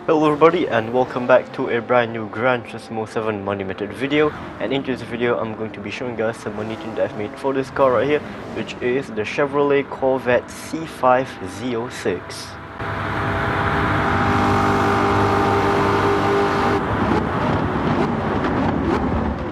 Hello everybody and welcome back to a brand new Gran Turismo 7 money method video. And into this video I'm going to be showing you guys some money tune that I've made for this car right here, which is the Chevrolet Corvette C5 Z06.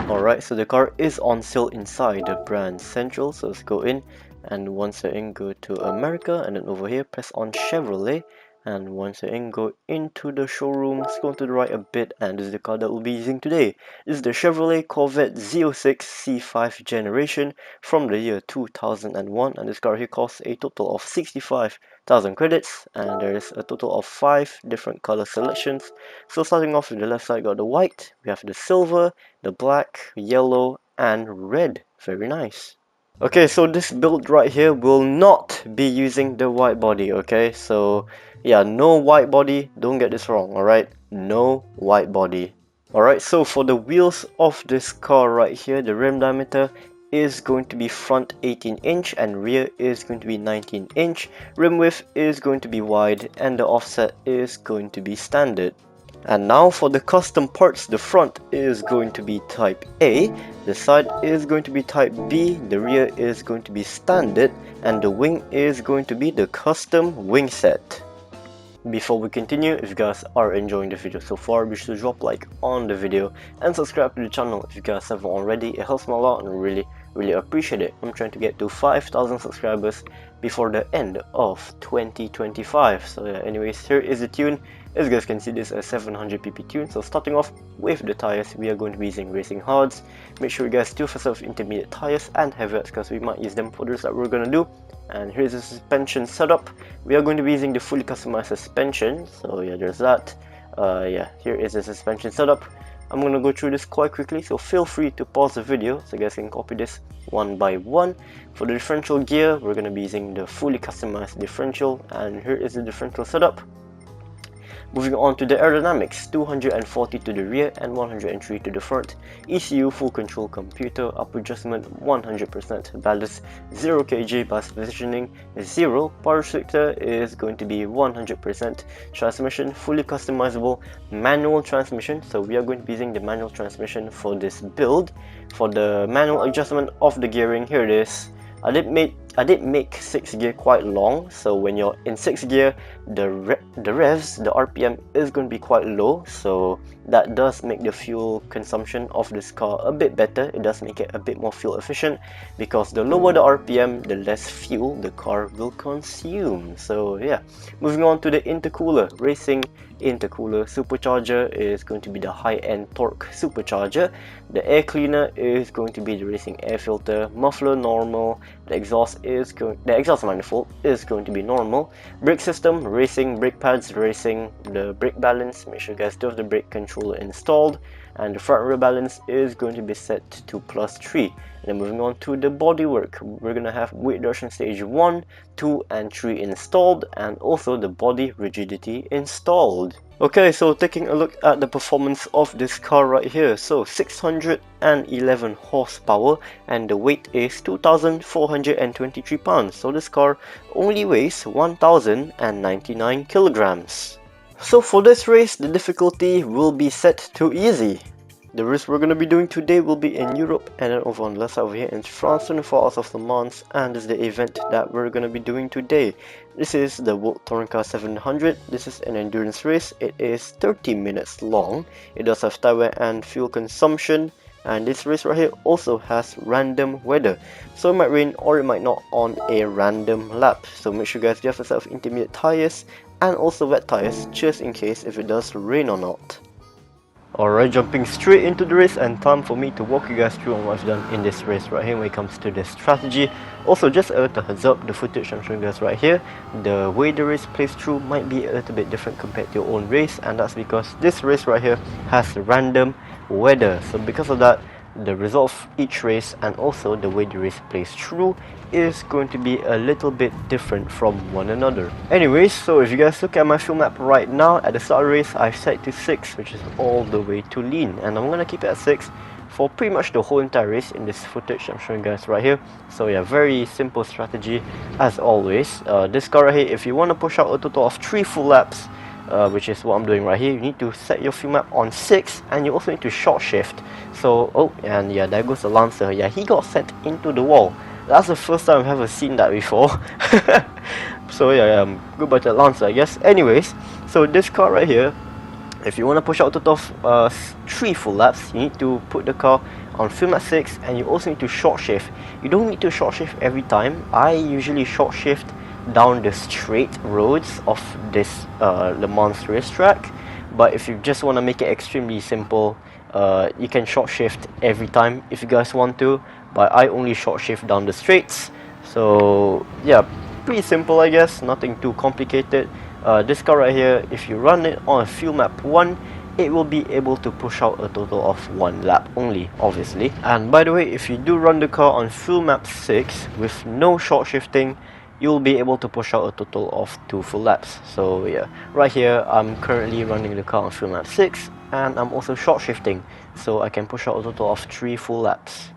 Alright, so the car is on sale inside the brand Central, so let's go in, and once you're in, go to America, and then over here press on Chevrolet, and once you're in, go into the showroom, scroll to the right a bit, and this is the car that we'll be using today. This is the Chevrolet Corvette Z06 C5 generation from the year 2001, and this car here costs a total of 65,000 credits, and there is a total of 5 different color selections. So starting off with the left side, got the white, we have the silver, the black, yellow, and red. Very nice. Okay, so this build right here will not be using the white body, okay? So yeah, no white body, don't get this wrong, alright? No white body. Alright, so for the wheels of this car right here, the rim diameter is going to be front 18 inch and rear is going to be 19 inch. Rim width is going to be wide and the offset is going to be standard. And now for the custom parts, the front is going to be type A, the side is going to be type B, the rear is going to be standard, and the wing is going to be the custom wing set. Before we continue, if you guys are enjoying the video so far, be sure to drop a like on the video and subscribe to the channel if you guys haven't already. It helps me a lot and really appreciate it. I'm trying to get to 5,000 subscribers before the end of 2025. So yeah, anyways, here is the tune. As you guys can see, this is a 700 pp tune. So starting off with the tires, we are going to be using racing hards. Make sure you guys do for yourself intermediate tires and heavies because we might use them for the rest that we're going to do. And here's the suspension setup. We are going to be using the fully customized suspension. So yeah, there's that. Yeah, here is the suspension setup. I'm going to go through this quite quickly, so feel free to pause the video so you guys can copy this one by one. For the differential gear, we're going to be using the fully customized differential, and here is the differential setup. Moving on to the aerodynamics, 240 to the rear and 103 to the front. ECU, full control computer, up adjustment 100%, ballast 0 kg, bus positioning 0, power restrictor is going to be 100%, transmission fully customizable, manual transmission, so we are going to be using the manual transmission for this build. For the manual adjustment of the gearing, here it is. I did make 6th gear quite long, so when you're in 6th gear, the revs, the RPM is going to be quite low, so that does make the fuel consumption of this car a bit better. It does make it a bit more fuel efficient because the lower the RPM, the less fuel the car will consume. So yeah, moving on to the intercooler, racing intercooler. Supercharger is going to be the high-end torque supercharger. The air cleaner is going to be the racing air filter. Muffler normal. The exhaust manifold is going to be normal. Brake system, racing. Brake pads, racing. The brake balance, make sure you guys do have the brake controller installed, and the front rear balance is going to be set to +3. And then moving on to the bodywork, we're going to have weight reduction stage 1, 2 and 3 installed, and also the body rigidity installed. Okay, so taking a look at the performance of this car right here. So 611 horsepower and the weight is 2,423 pounds. So this car only weighs 1,099 kilograms. So for this race, the difficulty will be set to easy. The race we're going to be doing today will be in Europe, and then over on the left side over here in France, 24 hours of Le Mans, and this is the event that we're going to be doing today. This is the World Touring Car 700. This is an endurance race. It is 30 minutes long. It does have tire wear and fuel consumption, and this race right here also has random weather. So it might rain or it might not on a random lap. So make sure you guys give yourself intermediate tires and also wet tires just in case if it does rain or not. Alright, jumping straight into the race, and time for me to walk you guys through on what I've done in this race right here when it comes to the strategy. Also, just a little heads up, the footage I'm showing you guys right here, the way the race plays through might be a little bit different compared to your own race, and that's because this race right here has random weather. So because of that, the result of each race and also the way the race plays through is going to be a little bit different from one another. Anyways, so if you guys look at my fuel map right now, at the start of the race I've set to 6, which is all the way to lean, and I'm gonna keep it at 6 for pretty much the whole entire race in this footage I'm showing you guys right here. So yeah, very simple strategy as always. This car right here, if you want to push out a total of 3 full laps, which is what I'm doing right here, you need to set your fuel map on 6, and you also need to short shift. So, oh, and yeah, there goes the Lancer. Yeah, he got sent into the wall. That's the first time I've ever seen that before. So yeah, goodbye to the Lancer, I guess. Anyways, so this car right here, if you want to push out a total of 3 full laps, you need to put the car on fuel map 6, and you also need to short shift. You don't need to short shift every time. I usually short shift down the straight roads of this Le Mans racetrack, but if you just want to make it extremely simple, you can short shift every time if you guys want to, but I only short shift down the straights. So yeah, pretty simple, I guess, nothing too complicated. This car right here, if you run it on a fuel map 1, it will be able to push out a total of 1 lap only, obviously. And by the way, if you do run the car on fuel map 6 with no short shifting, you'll be able to push out a total of 2 full laps. So yeah, right here I'm currently running the car on fuel map 6, and I'm also short shifting, so I can push out a total of 3 full laps.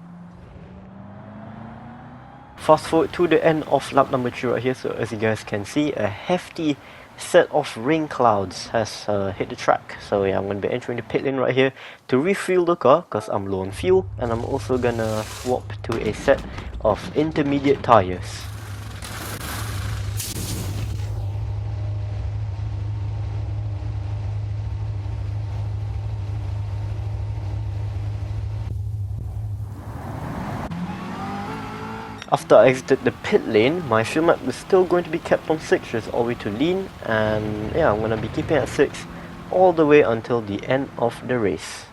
Fast forward to the end of lap number 3 right here. So as you guys can see, a hefty set of rain clouds has hit the track. So yeah, I'm going to be entering the pit lane right here to refuel the car because I'm low on fuel, and I'm also gonna swap to a set of intermediate tires. After I exited the pit lane, my fuel map is still going to be kept on 6, just all the way to lean, and yeah, I'm gonna be keeping at 6 all the way until the end of the race.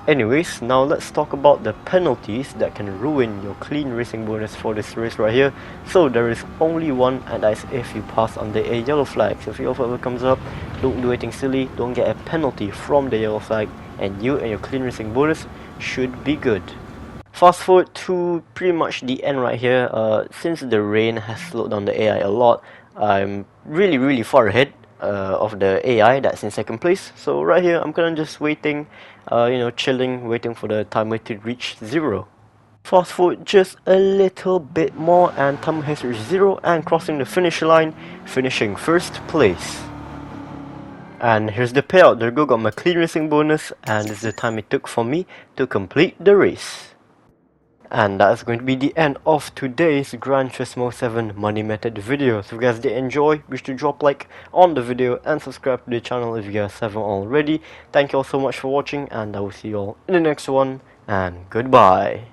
Anyways, now let's talk about the penalties that can ruin your clean racing bonus for this race right here. So there is only one, and that is if you pass under a yellow flag. So if yellow flag comes up, don't do anything silly, don't get a penalty from the yellow flag, and you and your clean racing bonus should be good. Fast forward to pretty much the end right here. Since the rain has slowed down the AI a lot, I'm really far ahead of the AI that's in 2nd place. So right here, I'm kinda just waiting, chilling, waiting for the timer to reach 0. Fast forward just a little bit more, and timer has reached 0 and crossing the finish line, finishing 1st place. And here's the payout. There got my clean racing bonus, and this is the time it took for me to complete the race. And that's going to be the end of today's Gran Turismo 7 money method video. So if you guys did enjoy, be sure to drop a like on the video and subscribe to the channel if you guys haven't already. Thank you all so much for watching, and I will see you all in the next one, and goodbye.